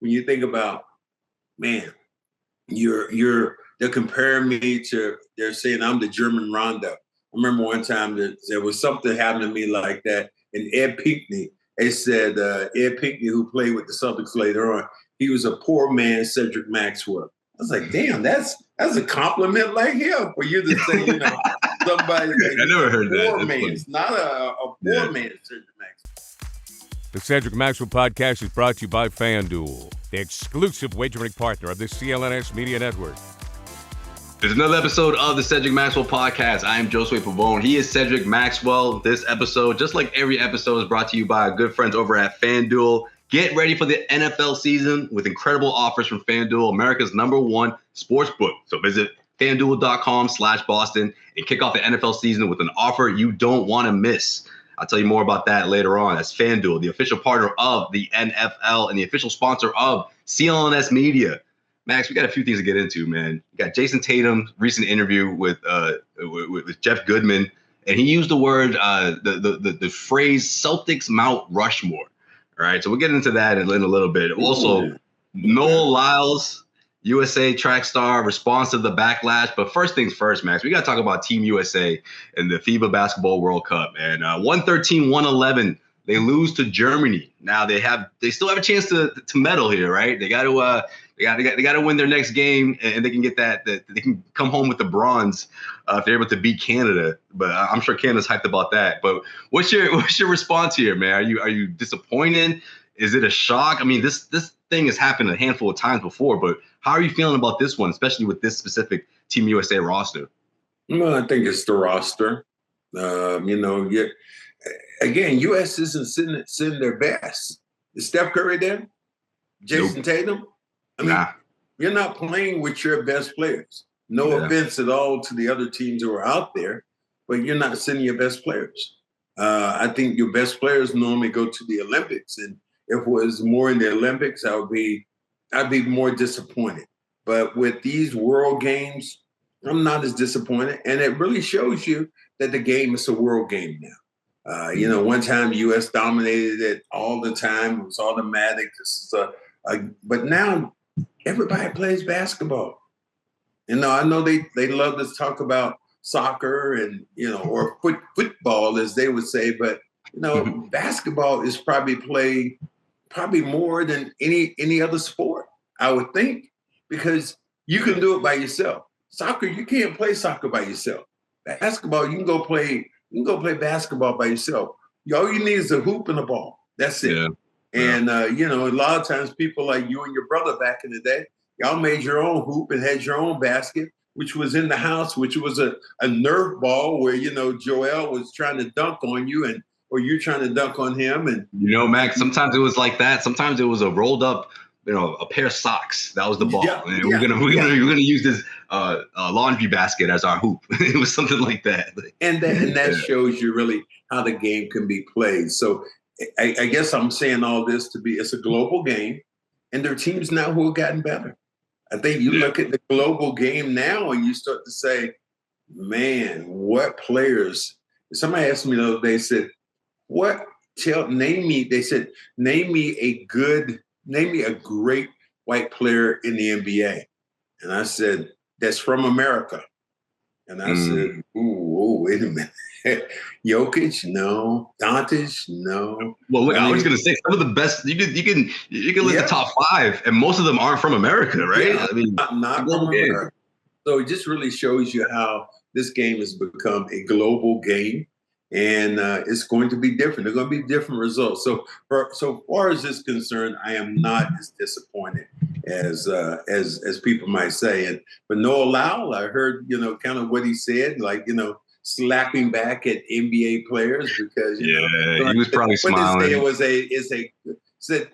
when you think about, man, they're comparing me to, they're saying I'm the German Rondo. I remember one time that there was something happened to me like that. And Ed Pinckney, they said Ed Pinckney, who played with the Celtics later on, he was a poor man, Cedric Maxwell. I was like, damn, that's a compliment like him for you to say, somebody. I never heard that. Poor man. It's not a poor man, Cedric Maxwell. The Cedric Maxwell Podcast is brought to you by FanDuel, the exclusive wagering partner of the CLNS Media Network. There's another episode of the Cedric Maxwell Podcast. I am Josue Pavone. He is Cedric Maxwell. This episode, just like every episode, is brought to you by our good friends over at FanDuel. Get ready for the NFL season with incredible offers from FanDuel, America's #1 sports book. So visit FanDuel.com/Boston and kick off the NFL season with an offer you don't want to miss. I'll tell you more about that later on. That's FanDuel, the official partner of the NFL and the official sponsor of CLNS Media. Max, we got a few things to get into, man. We got Jayson Tatum's recent interview with Jeff Goodman, and he used the word, the phrase Celtics Mount Rushmore. All right, so we'll get into that in a little bit. Also, Noel Lyles, USA track star, response to the backlash. But first things first, Max, we got to talk about Team USA and the FIBA Basketball World Cup. And 113-111, they lose to Germany. Now they still have a chance to medal here, right? They got to win their next game, and they can get that they can come home with the bronze if they're able to beat Canada. But I'm sure Canada's hyped about that. But what's your response here, man? Are you disappointed? Is it a shock? I mean, this thing has happened a handful of times before, but how are you feeling about this one, especially with this specific Team USA roster? Well, I think it's the roster. Again, U.S. isn't sitting their best. Is Steph Curry there? Jayson Tatum? I mean, You're not playing with your best players. No offense at all to the other teams who are out there, but you're not sending your best players. I think your best players normally go to the Olympics, and if it was more in the Olympics, I'd be more disappointed. But with these World Games, I'm not as disappointed, and it really shows you that the game is a world game now. One time the U.S. dominated it all the time; it was automatic. But now everybody plays basketball. I know they love to talk about soccer and or football, as they would say, but basketball is probably played more than any other sport, I would think, because you can do it by yourself. Soccer, you can't play soccer by yourself. Basketball, you can go play basketball by yourself. All you need is a hoop and a ball. That's it. Yeah. And a lot of times people like you and your brother back in the day, y'all made your own hoop and had your own basket, which was in the house, which was a Nerf ball where Joel was trying to dunk on you or you trying to dunk on him. And Max, sometimes it was like that. Sometimes it was a rolled up, a pair of socks. That was the ball. We're gonna use this laundry basket as our hoop. It was something like that. And that shows you really how the game can be played. So I guess I'm saying all this it's a global game, and there are teams now who have gotten better. I think you look at the global game now and you start to say, man, what players? Somebody asked me the other day, said, name me a great white player in the NBA. And I said, that's from America. And I said, wait a minute. Jokic, no. Doncic, no. Well, look, I was going to say some of the best. You can list the top 5, and most of them aren't from America, right? Yeah, not from America. So it just really shows you how this game has become a global game, and it's going to be different. There are going to be different results. So far as this is concerned, I am not as disappointed as people might say. But Noel Lyles, I heard kind of what he said, slapping back at NBA players because he was probably smiling.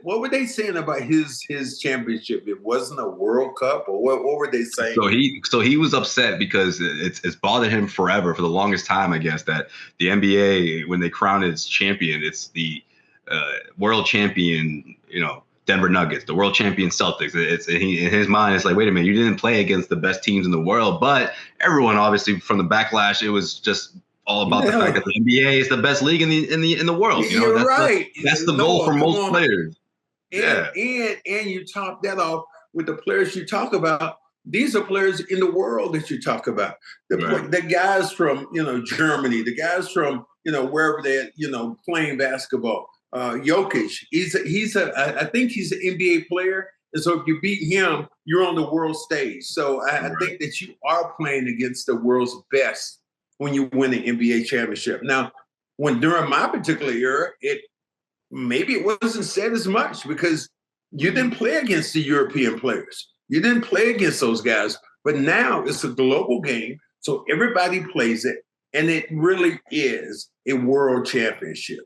What were they saying about his championship? It wasn't a World Cup, or what were they saying? So he was upset because it's bothered him forever, for the longest time, I guess, that the NBA, when they crown its champion, it's the world champion, Denver Nuggets, the world champion Celtics. In his mind, it's like, wait a minute, you didn't play against the best teams in the world. But everyone, obviously, from the backlash, it was just all about the fact that the NBA is the best league in the world. You're right. That's the goal for most players. And you top that off with the players you talk about. These are players in the world that you talk about. The guys from, Germany, the guys from, wherever they're, playing basketball. Jokic, I think he's an NBA player. And so if you beat him, you're on the world stage. So I think that you are playing against the world's best when you win an NBA championship. Now, during my particular era, maybe it wasn't said as much because you didn't play against the European players. You didn't play against those guys. But now it's a global game, so everybody plays it, and it really is a world championship.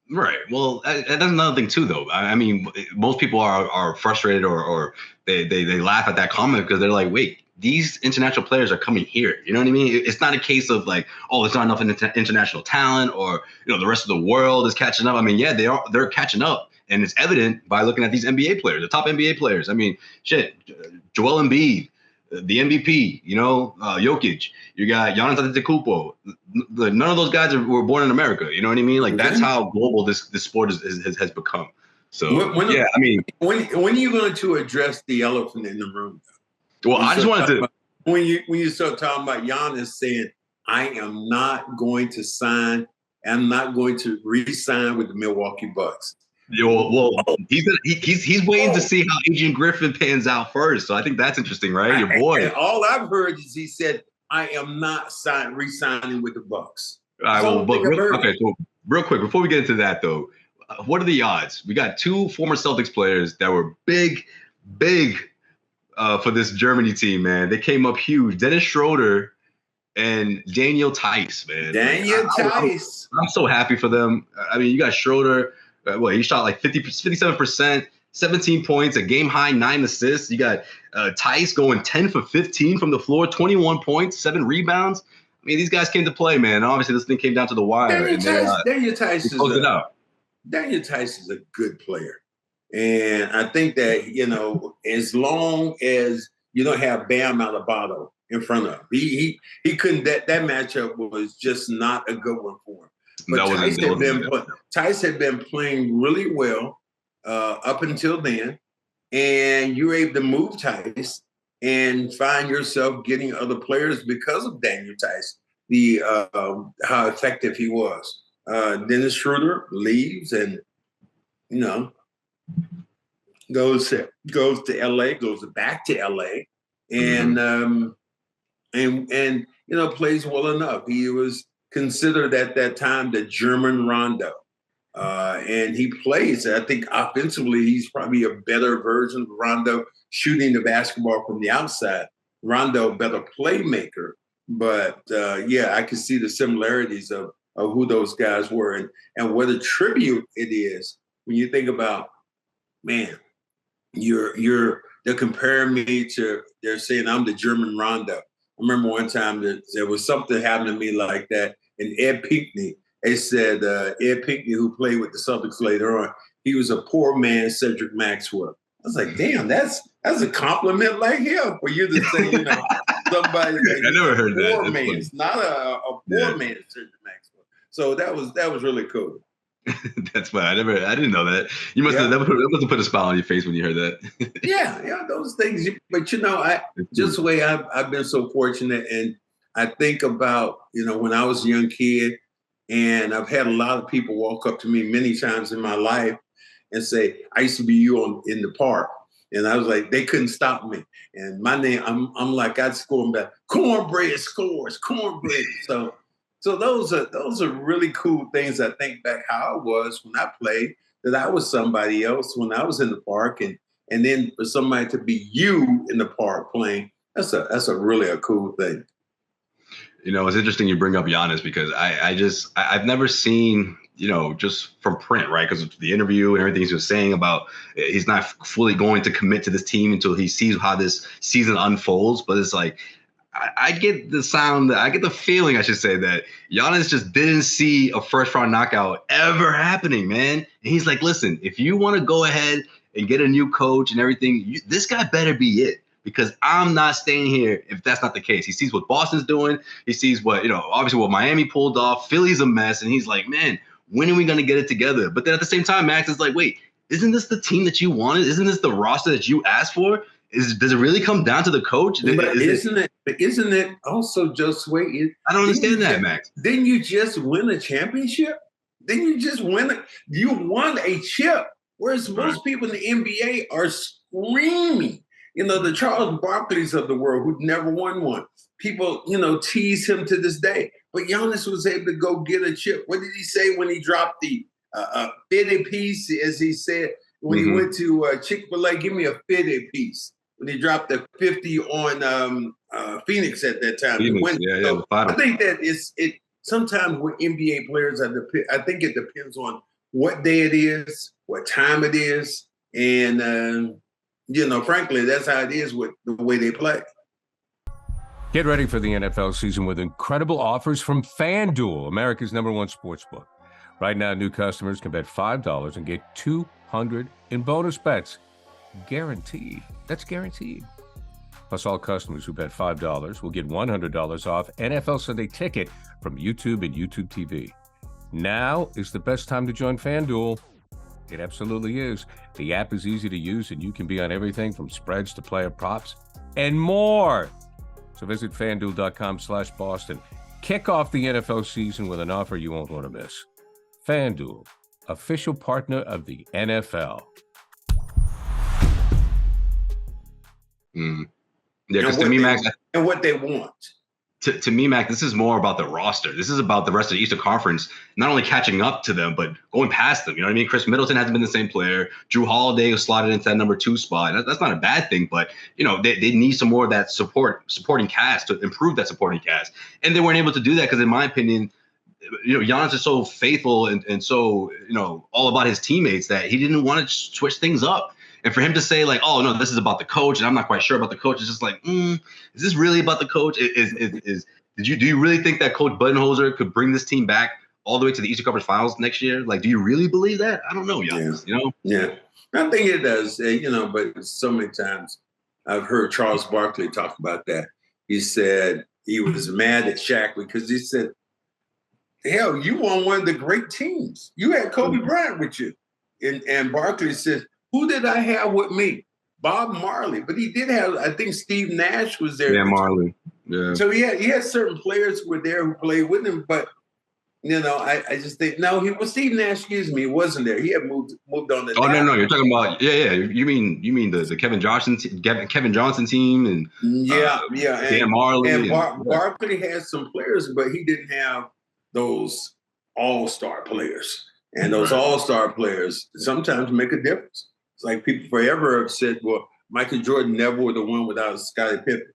Right. Well, that's another thing too, though. I mean, most people are frustrated or they laugh at that comment because they're like, wait, these international players are coming here. You know what I mean? It's not a case of like, oh, there's not enough international talent or, the rest of the world is catching up. I mean, yeah, they're catching up. And it's evident by looking at these NBA players, the top NBA players. I mean, Joel Embiid, the MVP, Jokic. You got Giannis Antetokounmpo. None of those guys were born in America. You know what I mean? Like, that's how global this sport has become. So, when are you going to address the elephant in the room? Well, I just wanted to. When you start talking about Giannis saying, I am not going to sign, I'm not going to re-sign with the Milwaukee Bucks. He's waiting to see how Adrian Griffin pans out first. So I think that's interesting, right? Your boy. And all I've heard is he said, I am not re-signing with the Bucks. All right, so real quick, before we get into that, though, what are the odds? We got two former Celtics players that were big for this Germany team, man. They came up huge. Dennis Schroeder and Daniel Theis, man. Theis. I'm so happy for them. I mean, you got Schroeder. He shot like 57%, 17 points, a game high 9 assists. You got Theis going 10 for 15 from the floor, 21 points, 7 rebounds. I mean, these guys came to play, man. Obviously, this thing came down to the wire. Daniel Theis is a good player. And I think that, as long as you don't have Bam Adebayo in front of him, he couldn't, that matchup was just not a good one for him. But Theis had been playing really well up until then, and you were able to move Theis and find yourself getting other players because of Daniel Theis, how effective he was. Dennis Schroeder leaves and goes to LA, goes back to LA, and plays well enough. He was considered at that time the German Rondo. And he plays, I think offensively, he's probably a better version of Rondo, shooting the basketball from the outside. Rondo, better playmaker. But I can see the similarities of who those guys were and what a tribute it is when you think about, man, they're comparing me to, they're saying I'm the German Rondo. I remember one time that there was something happened to me like that. And Ed Pinckney, they said Ed Pinckney, who played with the Celtics later on, he was a poor man, Cedric Maxwell. I was like, damn, that's a compliment like him for you to say, somebody. I never heard that. Poor man, it's not a poor man, Cedric Maxwell. So that was really cool. That's fine. I didn't know that. You must have put a smile on your face when you heard that. yeah, those things. But just the way I've been so fortunate, and I think about when I was a young kid, and I've had a lot of people walk up to me many times in my life and say, "I used to be you in the park," and I was like, they couldn't stop me. And my name, I'm like, I'd score them back. Cornbread scores, cornbread. So those are really cool things. I think back how I was when I played, that I was somebody else when I was in the park, and then for somebody to be you in the park playing, that's a really a cool thing. It's interesting you bring up Giannis because I've never seen, just from print, right? Because of the interview and everything he was saying about he's not fully going to commit to this team until he sees how this season unfolds. But it's like, I get the feeling, I should say, that Giannis just didn't see a first round knockout ever happening, man. And he's like, listen, if you want to go ahead and get a new coach and everything, this guy better be it, because I'm not staying here if that's not the case. He sees what Boston's doing. He sees what, obviously what Miami pulled off. Philly's a mess. And he's like, man, when are we going to get it together? But then at the same time, Max is like, wait, isn't this the team that you wanted? Isn't this the roster that you asked for? Does it really come down to the coach? But isn't it also just wait? I don't understand that, Max. Didn't you just win a championship? Didn't you just win it? You won a chip. Whereas most people in the NBA are screaming. The Charles Barkleys of the world who never won one. People, tease him to this day. But Giannis was able to go get a chip. What did he say when he dropped the 50 piece, as he said, when he went to Chick-fil-A, give me a 50 piece. When he dropped the 50 on Phoenix at that time. I think that it sometimes with NBA players, I think it depends on what day it is, what time it is, and frankly, that's how it is with the way they play. Get ready for the NFL season with incredible offers from FanDuel, America's #1 sportsbook. Right now, new customers can bet $5 and get $200 in bonus bets. Guaranteed. That's guaranteed. Plus, all customers who bet $5 will get $100 off NFL Sunday Ticket from YouTube and YouTube TV. Now is the best time to join FanDuel. It absolutely is. The app is easy to use, and you can be on everything from spreads to player props and more. So visit FanDuel.com/Boston. Kick off the NFL season with an offer you won't want to miss. FanDuel, official partner of the NFL. Yeah, because to me, Max, and what they want. To me, Mac, this is more about the roster. This is about the rest of the Eastern Conference, not only catching up to them, but going past them. You know what I mean? Chris Middleton hasn't been the same player. Drew Holiday was slotted into that number 2 spot. That's not a bad thing, but they need some more of that supporting cast to improve that supporting cast. And they weren't able to do that because, in my opinion, Giannis is so faithful and so, all about his teammates that he didn't want to switch things up. And for him to say like, oh, no, this is about the coach, and I'm not quite sure about the coach, it's just like, is this really about the coach? Do you really think that Coach Budenholzer could bring this team back all the way to the Eastern Conference Finals next year? Like, do you really believe that? I don't know, Giannis, Yeah, I think it does, but so many times I've heard Charles Barkley talk about that. He said he was mad at Shaq because he said, hell, you won one of the great teams. You had Kobe Bryant with you. And Barkley says, who did I have with me? Bob Marley. But he did have, I think Steve Nash was there. Yeah, Marley. Yeah. So he had certain players who were there who played with him. But, I just think, Steve Nash, excuse me, wasn't there. He had moved on to no. You're talking about, You mean the Kevin Johnson team and Dan Marley. And Barkley had some players, but he didn't have those all-star players. And those all-star players sometimes make a difference. It's like people forever have said, well, Michael Jordan never would have won without Scottie Pippen,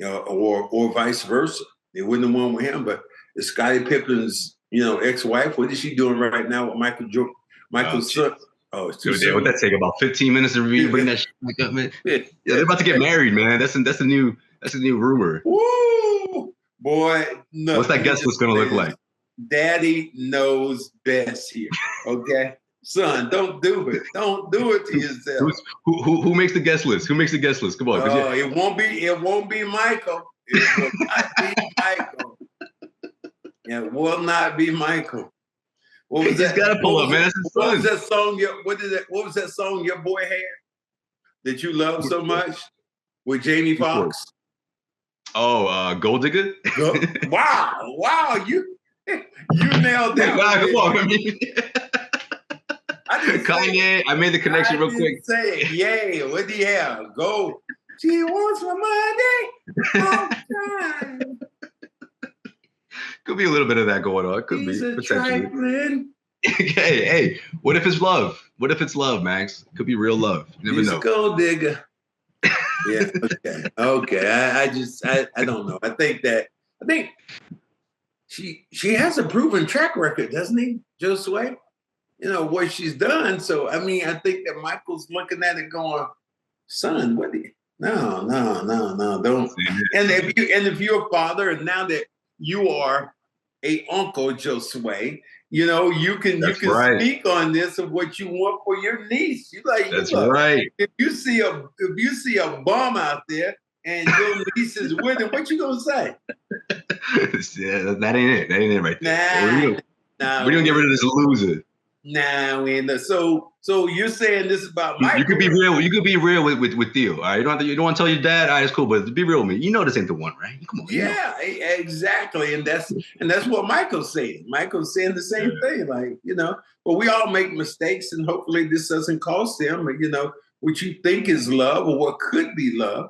or vice versa. They wouldn't have won with him. But Scottie Pippen's, ex-wife, what is she doing right now with Michael Jordan? Michael's son. Oh, it's too soon. Would that take about 15 minutes to bring that shit back up, man? Yeah, they're about to get married, man. That's a new rumor. Woo! Boy, no. What's that guest list going to look like? Daddy knows best here, okay? Son, don't do it. Don't do it to yourself. Who makes the guest list? Who makes the guest list? Come on. It won't be Michael. It will not be Michael. It will not be Michael. What was that? Gotta pull up, man. What was that song? What was that song your boy had that you love so much with Jamie Foxx? Oh, Gold Digger? Wow, you nailed that. Nah, come on, Kanye, I made the connection real quick. Say, yay, what do you have? Go. She wants my money. Could be a little bit of that going on. Could He's be. Potentially. Hey, what if it's love? What if it's love, Max? Could be real love. You never know. Gold digger. Yeah, okay. I don't know. I think she has a proven track record, doesn't he, Josue? What she's done. So I think that Michael's looking at it going, son, what do you no, don't. And if you're a father, and now that you are a uncle, Josue, you can speak on this of what you want for your niece. That's right. If you see a bum out there and your niece is with him, what you gonna say? Yeah, that ain't it. That ain't it right there. Nah. We're gonna get rid of this loser. Nah, we ain't. So you're saying this about Michael? You could be real. You could be real with Theo. All right, you don't want to tell your dad. All right, it's cool, but be real with me. You know this ain't the one, right? Come on. Yeah, exactly, and that's what Michael's saying. Michael's saying the same thing, like But we all make mistakes, and hopefully this doesn't cost him. What you think is love or what could be love,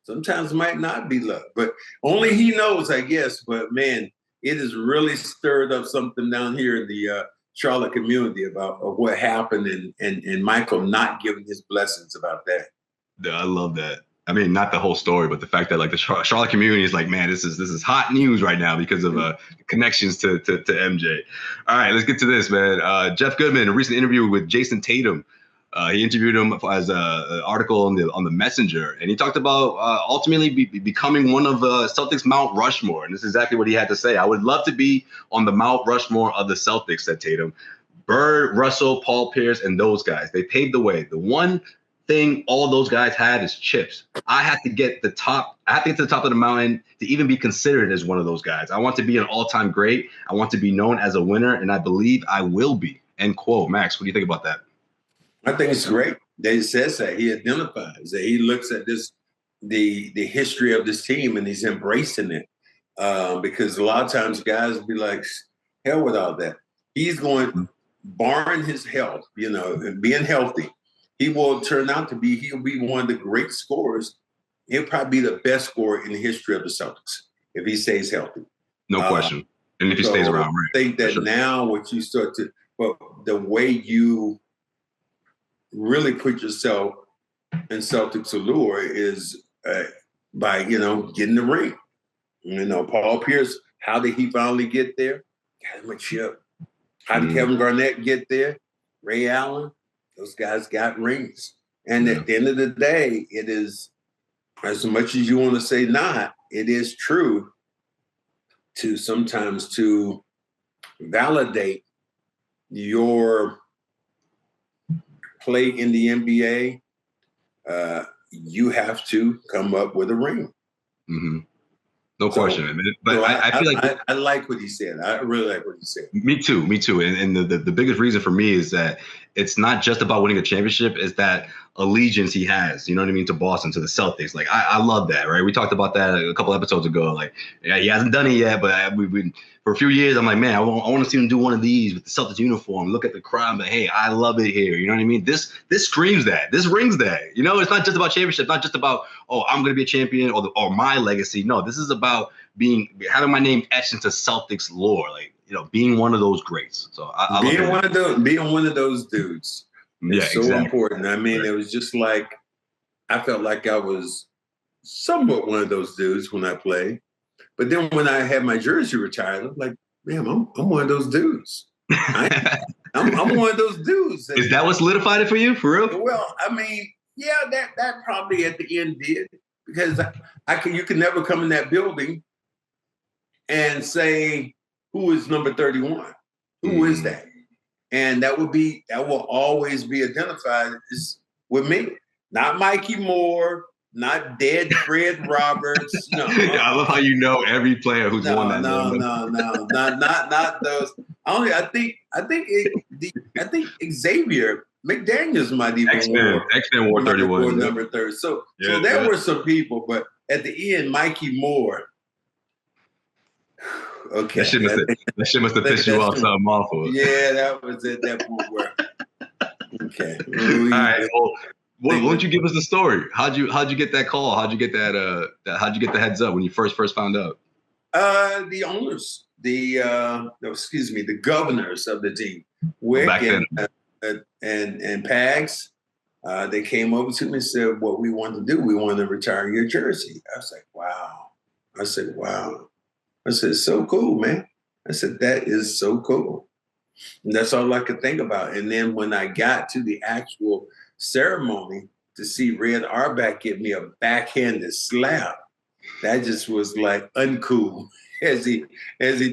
sometimes might not be love. But only he knows, I guess. But man, it has really stirred up something down here in the Charlotte community about what happened and Michael not giving his blessings about that. Yeah, I love that. I mean, not the whole story, but the fact that like the Charlotte community is like, man, this is hot news right now because of connections to MJ. All right, let's get to this, man. Jeff Goodman, a recent interview with Jayson Tatum. He interviewed him as an article on the Messenger, and he talked about ultimately becoming one of Celtics' Mount Rushmore. And this is exactly what he had to say. I would love to be on the Mount Rushmore of the Celtics, said Tatum. Bird, Russell, Paul Pierce, and those guys, they paved the way. The one thing all those guys had is chips. I had to get to the top of the mountain to even be considered as one of those guys. I want to be an all-time great. I want to be known as a winner, and I believe I will be. End quote. Max, what do you think about that? I think it's great that he says that. He identifies that. He looks at the history of this team, and he's embracing it. Because a lot of times guys be like, hell with all that. He's going, barring his health, and being healthy, he'll be one of the great scorers. He'll probably be the best scorer in the history of the Celtics if he stays healthy. No question. And if he stays around, right? I think that now what you start to, but the way you really put yourself in Celtics allure is by, getting the ring. Paul Pierce, how did he finally get there? Got him a chip. How did Kevin Garnett get there? Ray Allen, those guys got rings. And at the end of the day, it is, as much as you want to say not, it is true to sometimes to validate your play in the NBA, you have to come up with a ring. Mm-hmm. No question, man. But I feel like I like what he said. I really like what he said. Me too. And the biggest reason for me is that it's not just about winning a championship, it's that allegiance he has, you know what I mean, to Boston, to the Celtics. Like, I love that, right? We talked about that a couple episodes ago. Like, yeah, he hasn't done it yet, but we for a few years, I'm like, man, I want to see him do one of these with the Celtics uniform. Look at the crowd, but hey, I love it here. You know what I mean? This screams that. This rings that. It's not just about championship, not just about, oh, I'm going to be a champion or my legacy. No, this is about having my name etched into Celtics lore, like, being one of those greats. So I being one of those dudes. It's so important. I mean, It was just like, I felt like I was somewhat one of those dudes when I played. But then when I had my jersey retired, I'm like, man, I'm one of those dudes. I'm one of those dudes. Is that what solidified it for you, for real? Well, I mean, yeah, that probably at the end did, because you can never come in that building and say, who is number 31? Who is that? And that will always be identified as with me. Not Mikey Moore, not dead Fred Roberts. No. I love how you know every player who's won that. No, not those. I think Xavier McDaniels might even X-Men wore 31. Number 30. So there were some people, but at the end, Mikey Moore. Okay. That shit must have pissed you off something awful. Yeah, that was at that point where. Okay. All right. Well, why don't you give us the story? How'd you get that call? How'd you get that? How'd you get the heads up when you first found out? The owners, the governors of the team, Wick and Pags, they came over to me and said, "What we want to do? We want to retire your jersey." I was like, "Wow." I said, "Wow." I said, "So cool, man." I said, "That is so cool." And that's all I could think about. And then when I got to the actual ceremony to see Red Auerbach give me a backhanded slap, that just was like uncool. As he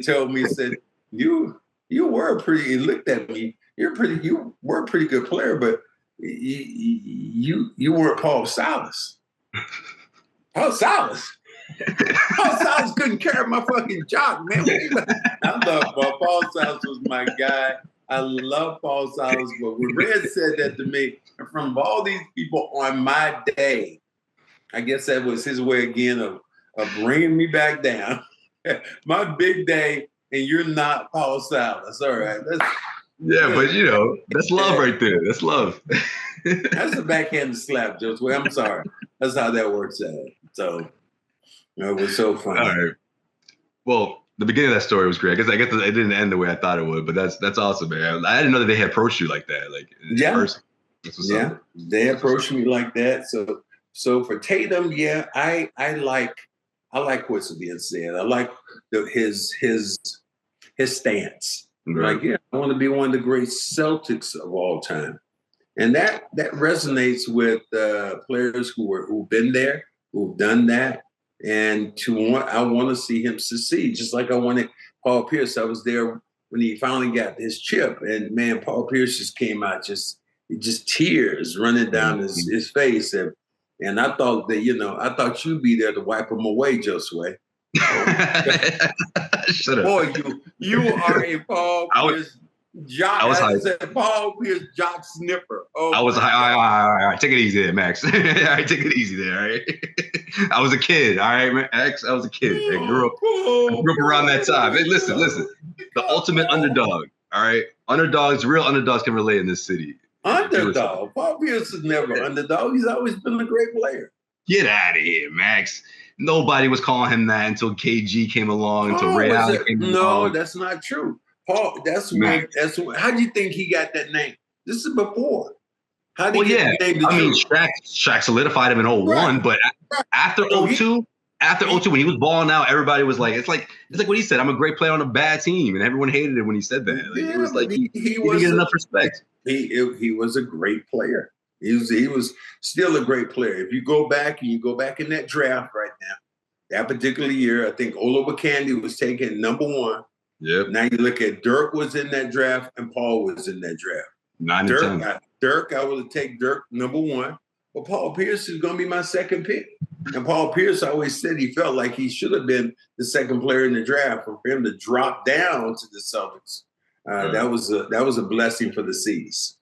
told me, he said, you were he looked at me, you were a pretty good player, but you weren't Paul Silas. Paul Silas couldn't carry my fucking jock, man. I love Paul Silas was my guy. I love Paul Silas, but when Red said that to me, from all these people on my day, I guess that was his way again of bringing me back down. My big day, and you're not Paul Silas. All right. But you know, that's love right there. That's love. That's a backhanded slap, Josue. I'm sorry. That's how that works out. So it was so funny. All right. Well, the beginning of that story was great. I guess it didn't end the way I thought it would, but that's awesome, man. I didn't know that they had approached you like that. Like in person. They approached me like that. So for Tatum, I like what's being said. I like his stance. Right. Like, I want to be one of the great Celtics of all time. And that resonates with players who've been there, who've done that. And I want to see him succeed, just like I wanted Paul Pierce. I was there when he finally got his chip. And, man, Paul Pierce just came out, just tears running down his face. And I thought that, I thought you'd be there to wipe him away, Josue. Shut up. Boy, you are a Paul Pierce jock. I said Paul Pierce jock sniffer. Oh, I was all right. Take it easy there, Max. All right, take it easy there. All right. I was a kid. All right, Max. I was a kid. I grew up around that time. Hey, listen. The ultimate underdog. All right, real underdogs can relate in this city. Underdog. Paul Pierce is never underdog. He's always been a great player. Get out of here, Max. Nobody was calling him that until KG came along, until Ray Allen came along. No, that's not true. Paul, how do you think he got that name? This is before. How did he get the name? I mean, Shaq solidified him in 01, but after 02, when he was balling out, everybody was like, it's like what he said. I'm a great player on a bad team, and everyone hated it when he said that. Like, it was like he didn't get enough respect. He was a great player. He was still a great player. If you go back in that draft right now, that particular year, I think Olowokandi was taken number 1. Yep. Now you look at Dirk was in that draft and Paul was in that draft. 9 and 10. Dirk, I would take Dirk number 1. But Paul Pierce is going to be my second pick. And Paul Pierce always said he felt like he should have been the second player in the draft. For him to drop down to the Celtics, that was a blessing for the C's.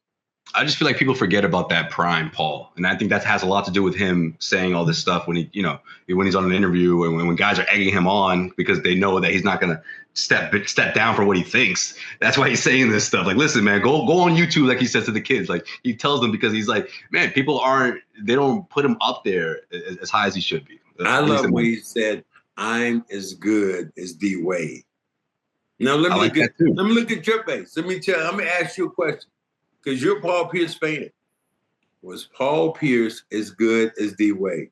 I just feel like people forget about that prime Paul. And I think that has a lot to do with him saying all this stuff when when he's on an interview and when guys are egging him on because they know that he's not going to step down for what he thinks. That's why he's saying this stuff. Like, listen, man, go on YouTube, like he says to the kids. Like, he tells them because he's like, man, they don't put him up there as high as he should be. I love when he said, I'm as good as D Wade. Now, let me look at your face. Let me ask you a question. Because you're a Paul Pierce fan. Was Paul Pierce as good as D Wade?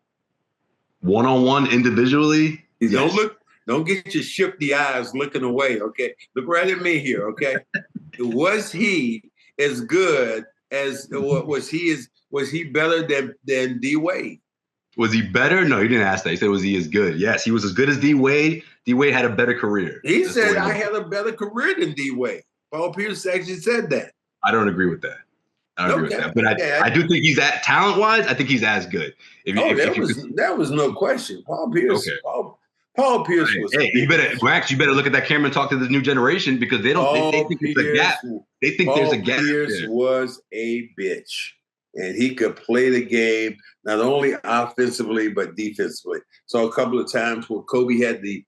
One-on-one individually? Yes. Don't get your shifty eyes looking away, okay? Look right at me here, okay? Was he as good as was he better than D Wade? Was he better? No, he didn't ask that. He said, was he as good? Yes, he was as good as D Wade. D Wade had a better career. He said, I had a better career than D Wade. Paul Pierce actually said that. I don't agree with that. But I do think he's talent-wise, I think he's as good. That was no question. Paul Pierce. Okay. Paul Pierce was. Hey, you better look at that camera and talk to this new generation because they think there's a gap. They think there's a gap. Paul Pierce was a bitch, and he could play the game not only offensively but defensively. So a couple of times where Kobe had the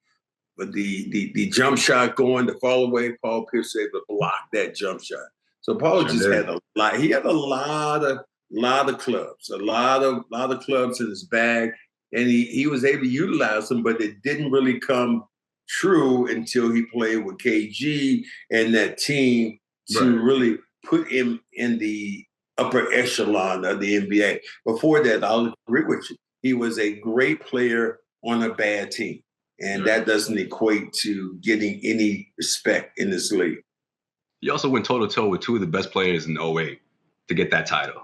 jump shot going to fall away, Paul Pierce was able to block that jump shot. So Paul just had a lot. He had a lot of clubs, a lot of clubs in his bag, and he was able to utilize them, but it didn't really come true until he played with KG and that team to really put him in the upper echelon of the NBA. Before that, I'll agree with you. He was a great player on a bad team, and that doesn't equate to getting any respect in this league. He also went toe-to-toe with two of the best players in 08 to get that title.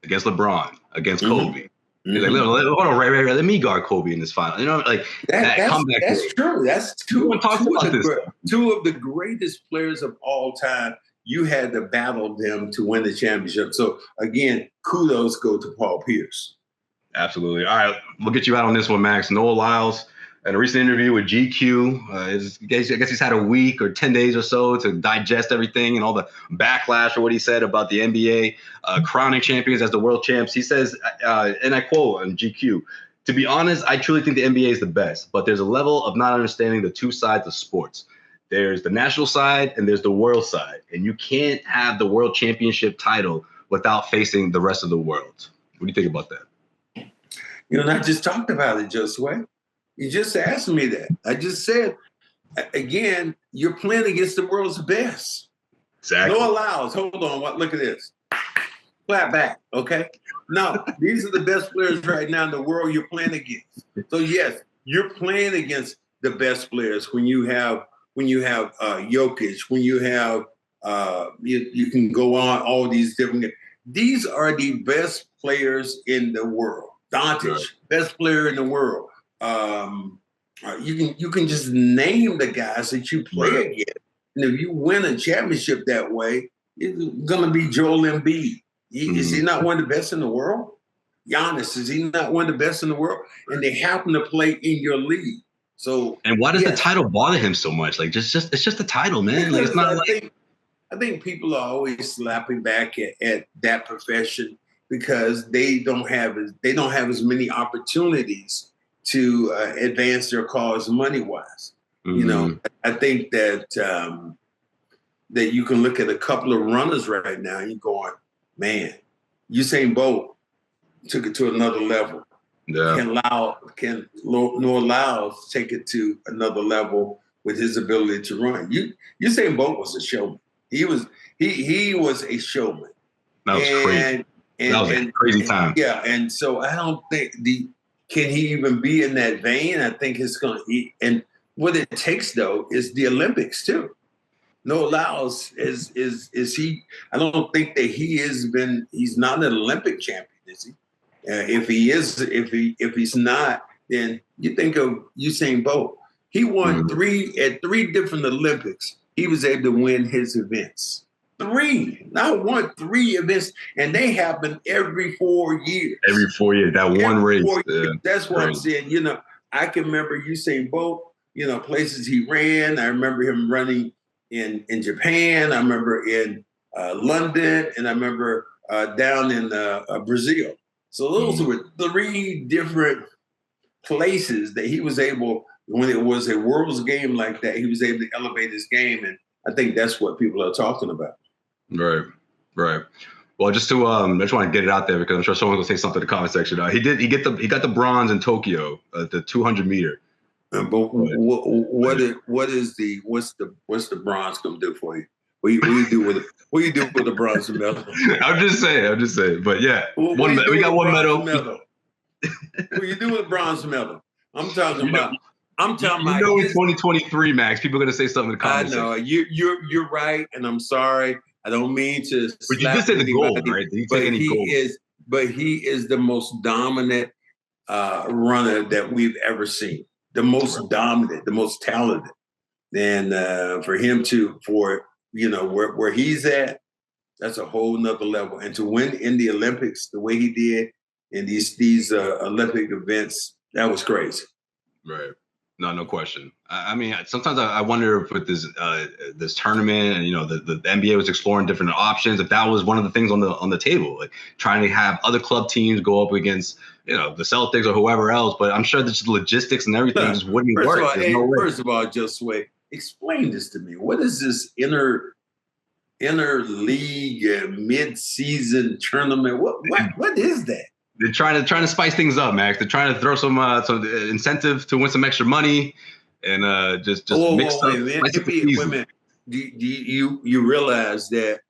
Against LeBron, against Kobe. He's like, hold on, Ray, let me guard Kobe in this final. You know, like that comeback. That's true. That's two of the greatest players of all time. You had to battle them to win the championship. So, again, kudos go to Paul Pierce. Absolutely. All right, we'll get you out on this one, Max. Noah Lyles in a recent interview with GQ. I guess he's had a week or 10 days or so to digest everything and all the backlash for what he said about the NBA crowning champions as the world champs. He says, and I quote on GQ, "To be honest, I truly think the NBA is the best, but there's a level of not understanding the two sides of sports. There's the national side and there's the world side. And you can't have the world championship title without facing the rest of the world." What do you think about that? And I just talked about it, Josue. You just asked me that. I just said, again, you're playing against the world's best. Exactly. No Lyles. Hold on. Look at this. Clap back, okay? No, these are the best players right now in the world you're playing against. So, yes, you're playing against the best players when you have Jokic, when you have you can go on all these different. These are the best players in the world. Doncic, right. Best player in the world. You can just name the guys that you play right. against, and if you win a championship that way, it's gonna be Joel Embiid. Is he not one of the best in the world? Giannis, is he not one of the best in the world? And they happen to play in your league. So, and why does the title bother him so much? Like, it's just a title, man. Like, it's not I think people are always slapping back at that profession because they don't have as many opportunities to advance their cause money wise. Mm-hmm. I think that that you can look at a couple of runners right now and you're going, man, Usain Bolt took it to another level. Yeah. Can Noah Lyles take it to another level with his ability to run? Usain Bolt was a showman. He was a showman. That was crazy. That was a crazy time. Yeah, and so I don't think can he even be in that vein? I think it's going to. And what it takes though is the Olympics too. Noah Lyles is he? I don't think that he's not an Olympic champion, is he? If he is, if he's not, then you think of Usain Bolt. He won three different Olympics. He was able to win his events. Three events, and they happen every 4 years. Every 4 years, that one race. That's what I'm saying. I can remember Usain Bolt. Places he ran. I remember him running in Japan. I remember in London, and I remember down in Brazil. So those were three different places that he was able, when it was a world's game like that, he was able to elevate his game. And I think that's what people are talking about. Right. Well, I just want to get it out there because I'm sure someone's gonna say something in the comment section. He got the bronze in Tokyo, the 200 meter. But what's the bronze gonna do for you? What you do with the bronze medal? I'm just saying. But yeah, we got one medal. What you do with the bronze medal? I'm talking about. In 2023, Max, people are gonna say something in the comments. I know you're right, and I'm sorry. I don't mean to. But you just said the gold, right? But he is the most dominant runner that we've ever seen. The most dominant, the most talented, and for him where he's at, that's a whole nother level. And to win in the Olympics the way he did in these Olympic events, that was crazy. Right. No question. I mean, sometimes I wonder if with this tournament and the NBA was exploring different options, if that was one of the things on the table, like trying to have other club teams go up against the Celtics or whoever else. But I'm sure the logistics and everything just wouldn't work. First of all, just wait. Explain this to me. What is this inter league mid-season tournament? What is that? They're trying to spice things up, Max. They're trying to throw some incentive to win some extra money and just mix up. Wait a minute. Do you realize that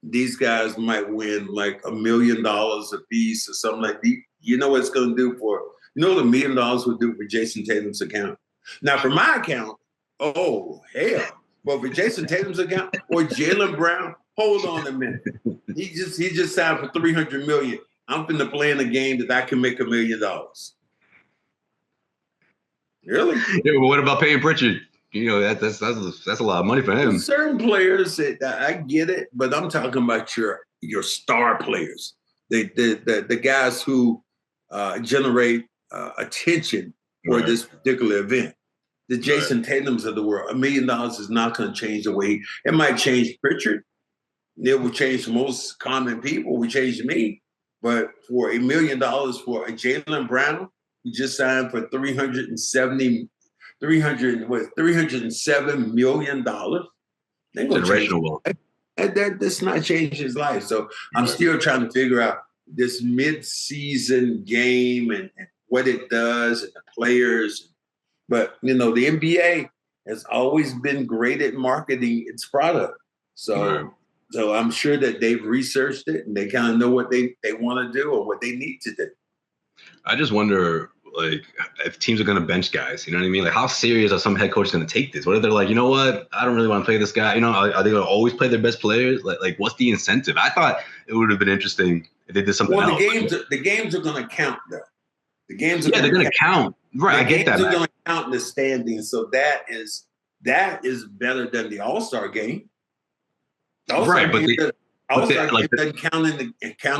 these guys might win like $1 million a piece or something like that? You know what it's going to do what $1 million would do for Jayson Tatum's account? Now, for my account, oh hell! But for Jayson Tatum's account or Jaylen Brown, hold on a minute. He just signed for $300 million. I'm finna play in a game that I can make $1 million. Really? Yeah, but what about paying Pritchard? That's a lot of money for him. Certain players, I get it, but I'm talking about your star players, the guys who generate attention for this particular event. The Jayson Tatums of the world, $1 million is not going to change the way. It might change Pritchard. It will change most common people. We change me. But for $1 million for a Jaylen Brown, who just signed for $307 million, they're going to change. That's not change his life. So I'm still trying to figure out this mid-season game and what it does and the players. But, the NBA has always been great at marketing its product. So I'm sure that they've researched it and they kind of know what they want to do or what they need to do. I just wonder, if teams are going to bench guys, you know what I mean? Like, how serious are some head coaches going to take this? What if they're like, you know what? I don't really want to play this guy. Are they going to always play their best players? Like, what's the incentive? I thought it would have been interesting if they did something else. The games are going to count, though. The games are they're going to count. Right, I get that. The games are going to count in the standings, so that is better than the All-Star game. Right, but All-Star game doesn't count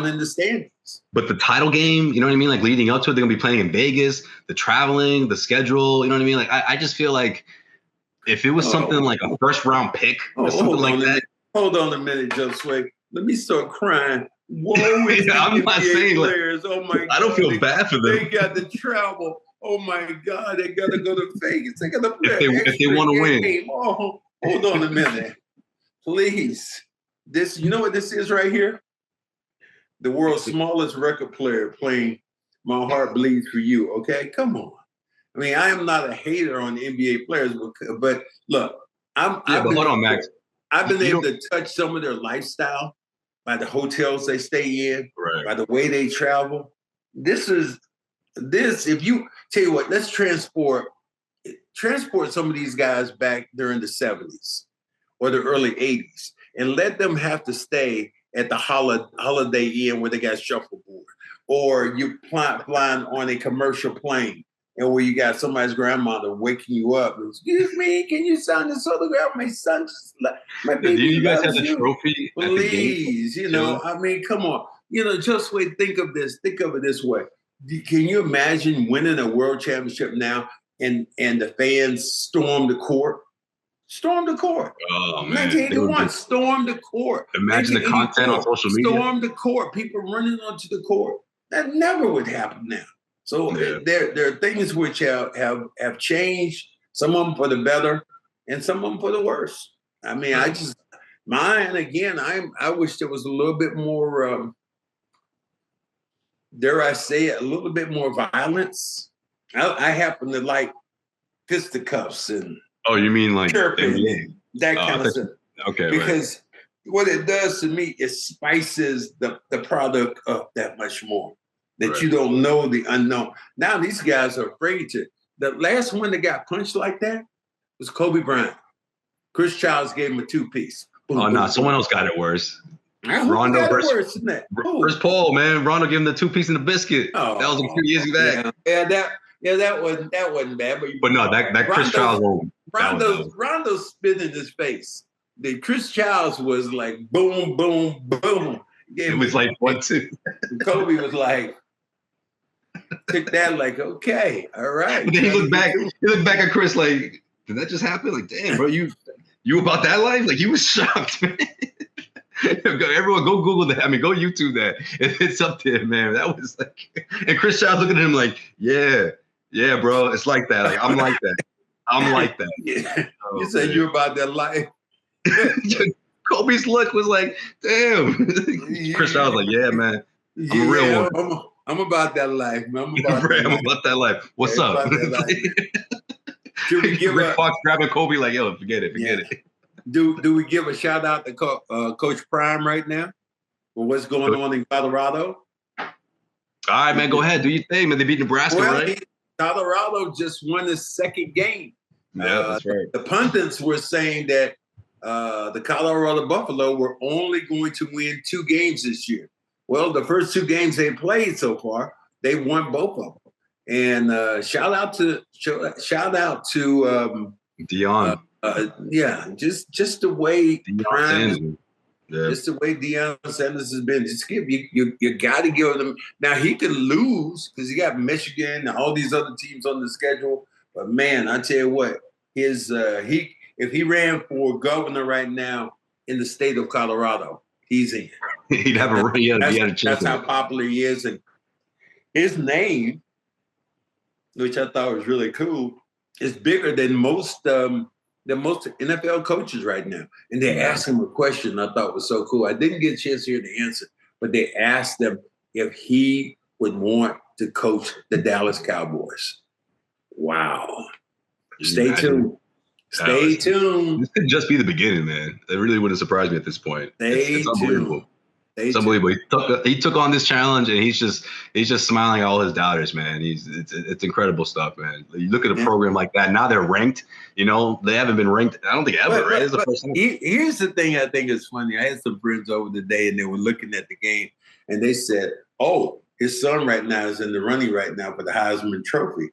in the standings. But the title game, you know what I mean? Like, leading up to it, they're going to be playing in Vegas, the traveling, the schedule, you know what I mean? Like, I just feel like if it was something like a first-round pick or something like that. Hold on a minute, Joe Sway. Let me start crying. Whoa, I'm not saying players. Oh my God. I don't feel bad for them. They got to travel. Oh my God, they got to go to Vegas. They got to play if they want to win. Oh, hold on a minute. Please. This, you know what this is right here? The world's smallest record player playing My Heart Bleeds for You. Okay, come on. I mean, I am not a hater on the NBA players, but look, hold on, Max. I've been able to touch some of their lifestyle by the hotels they stay in, by the way they travel. If you tell you what, let's transport some of these guys back during the 70s or the early 80s and let them have to stay at the Holiday Inn where they got shuffleboard, or you flying on a commercial plane and where you got somebody's grandmother waking you up. Excuse me, can you sign this autograph? My son, my baby. Do you guys have the trophy? Please, I mean, come on. Just wait. Think of this. Think of it this way. Can you imagine winning a world championship now and the fans storm the court? Storm the court. Oh, man. 1981, storm the court. Imagine the content on social media. Storm the court. People running onto the court. That never would happen now. So there are things which have changed, some of them for the better and some of them for the worse. I mean, I wish there was a little bit more, dare I say it, a little bit more violence. I happen to like fisticuffs and you mean like chirping, that kind of stuff. Okay, because what it does to me, it spices the product up that much more. That you don't know the unknown. Now these guys are afraid to. The last one that got punched like that was Kobe Bryant. Chris Childs gave him a 2-piece. Boom, someone else got it worse. Rondo versus Chris Paul, man. Rondo gave him the 2-piece and the biscuit. That was a few years back. That wasn't bad. But no, that Chris Childs one. Rondo spit in his face. The Chris Childs was like boom, boom, boom. It was like 1-2. Kobe was like, took that like, okay, all right. But then he looked back at Chris like, did that just happen? Like, damn, bro, you about that life? Like, he was shocked, man. Everyone go Google that. I mean, go YouTube that. It's up there, man. That was like, and Chris Childs looking at him like, yeah, bro, it's like that. Like, I'm like that. Yeah. You said you're about that life. Kobe's look was like, damn. Chris Childs was like, yeah, man. I'm a real one. I'm about that life, man. I'm about that life. What's up? Should we give Rick Fox grabbing Kobe like, yo, forget it. Do we give a shout out to Coach Prime right now for what's going on in Colorado? All right, man, go ahead. Do your thing, man. They beat Nebraska, right? Colorado just won the second game. Yeah, that's right. The pundits were saying that the Colorado Buffalo were only going to win 2 games this year. Well, the first 2 games they played so far, they won both of them. And shout out to Dion. just the way Prime Yeah. It's the way Deion Sanders has been. Just you got to give them. Now he could lose because he got Michigan and all these other teams on the schedule. But man, I tell you what, if he ran for governor right now in the state of Colorado, he's in. He'd have a chance. That's how popular he is, and his name, which I thought was really cool, is bigger than most NFL coaches right now. And they asked him a question I thought was so cool. I didn't get a chance to hear the answer, but they asked him if he would want to coach the Dallas Cowboys. Wow. Stay tuned. Stay tuned. This could just be the beginning, man. It really wouldn't surprise me at this point. It's unbelievable. It's unbelievable. He took on this challenge, and he's just smiling at all his doubters, man. It's incredible stuff, man. You look at a program like that. Now they're ranked. You know, they haven't been ranked. I don't think ever. Right? It's the first time. Here's the thing I think is funny. I had some friends over the day, and they were looking at the game, and they said, "Oh, his son right now is in the running right now for the Heisman Trophy."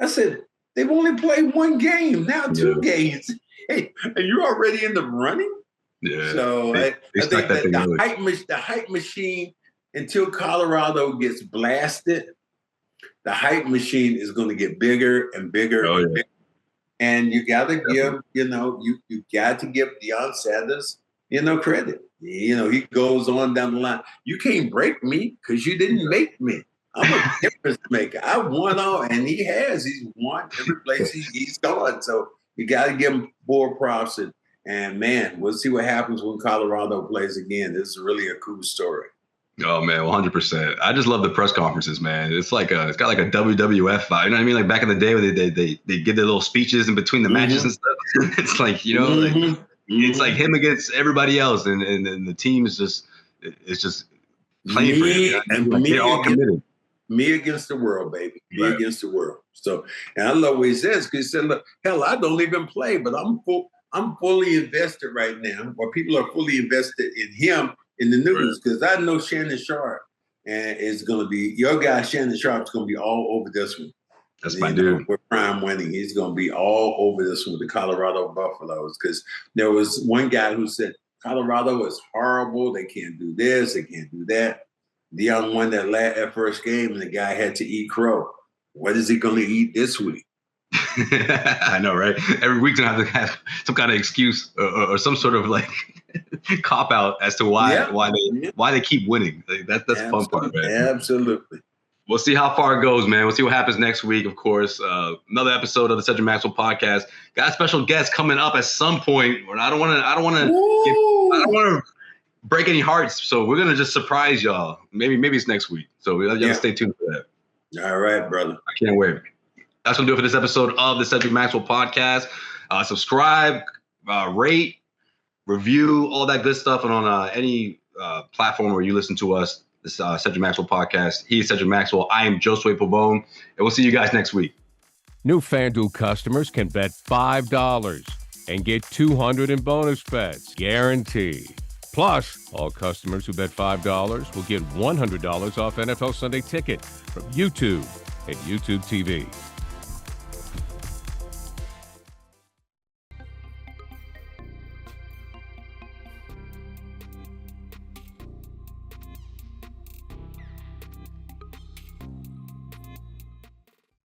I said, "They've only played one game, now 2 games. Hey, and you're already in the running?" Yeah. So I think that the hype machine, until Colorado gets blasted, the hype machine is going to get bigger and bigger and bigger. And you got to give, you got to give Deion Sanders, credit. He goes on down the line. You can't break me because you didn't make me. I'm a difference maker. I won all, and he has. He's won every place he's gone. So you got to give him more props. And man, we'll see what happens when Colorado plays again. This is really a cool story. Oh man, 100%. I just love the press conferences, man. It's like it's got like a WWF vibe. You know what I mean? Like back in the day, where they give their little speeches in between the matches and stuff. It's like it's like him against everybody else, and the team is just playing for him. And they're all committed. Me against the world, baby. Me against the world. So, and I love what he says, because he said, "Look, hell, I don't even play, but I'm fully invested right now, or people are fully invested in him in the news, because I know Shannon Sharp is going to be, your guy Shannon Sharp is going to be all over this one. That's my dude. With Prime winning, he's going to be all over this one with the Colorado Buffaloes, because there was one guy who said, Colorado is horrible. They can't do this. They can't do that. Deion won that first game, and the guy had to eat crow. What is he going to eat this week? I know, right? Every week's gonna have to have some kind of excuse or some sort of like cop out as to why they keep winning. Like, that's the fun part, man. Absolutely. We'll see how far it goes, man. We'll see what happens next week. Of course, another episode of the Cedric Maxwell Podcast. Got a special guest coming up at some point. I don't want to break any hearts, so we're gonna just surprise y'all. Maybe it's next week. So you gotta stay tuned for that. All right, brother. I can't wait. That's going to do it for this episode of the Cedric Maxwell Podcast. Subscribe, rate, review, all that good stuff. And on any platform where you listen to us, this Cedric Maxwell Podcast. He is Cedric Maxwell. I am Josue Pavone. And we'll see you guys next week. New FanDuel customers can bet $5 and get $200 in bonus bets. Guaranteed. Plus, all customers who bet $5 will get $100 off NFL Sunday Ticket from YouTube and YouTube TV.